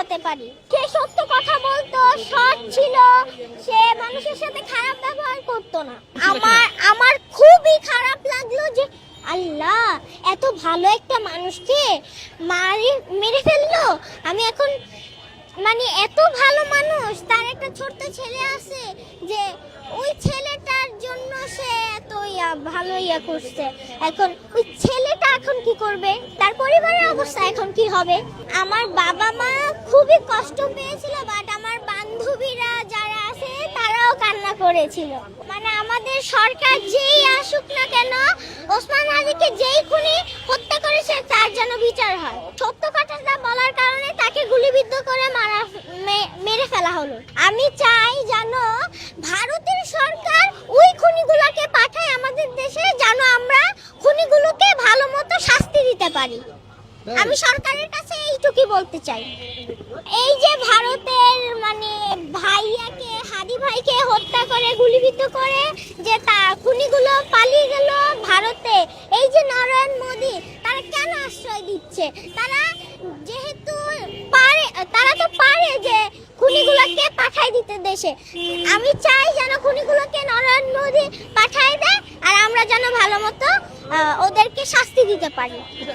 বাঁচাতে পারি। সে সত্য কথা বলতো, সৎ ছিল, সে মানুষের সাথে খারাপ ব্যবহার করতো না। আমার খুবই খারাপ লাগলো যে আল্লাহ এত ভালো একটা মানুষকে মেরে ফেললো। আমি এখন মানে এত ভালো মানুষ, তার একটা ছোট্ট ছেলে আছে যে ওই ছেলেটার জন্য সে এত ভালো করছে। এখন ওই ছেলেটা এখন কি করবে, তার পরিবারের অবস্থা এখন কি হবে? আমার বাবা মা খুবই কষ্ট পেয়েছিল, বাট আমার বান্ধবীরা যারা আছে তারাও কান্না করেছিল। মানে আমাদের সরকার যেই আসুক না কেন, ওসমান আলীকে যেই খুনি হত্যা করেছে তার যেন বিচার হয়। সত্য কথাটা বলার কারণে তাকে গুলিবিদ্ধ করে মেরে ফেলা হলো। আমি চাই যেন ভারতের সরকার ওই খুনিগুলোকে পাঠায় আমাদের দেশে, যেন আমরা খুনিগুলোকে ভালো মতো শাস্তি দিতে পারি। আমি সরকারের কাছে এইটুকুই বলতে চাই। এই যে ভারতের মানে ভাইয়াকে, হাদি ভাইকে হত্যা করে গুলিবিদ্ধ করে যে খুনিগুলো পালিয়ে গেল ভারতে, এই যে নরেন্দ্র মোদি, তারা কেন আশ্রয় দিচ্ছে? তারা যেহেতু পারে, তারা তো পারে যে খুনিগুলোকে পাঠাই দিতে দেশে। আমি চাই যেন খুনিগুলোকে নরেন্দ্র মোদি পাঠাই দেয়, আর আমরা যেন ভালো মতো ওদেরকে শাস্তি দিতে পারি।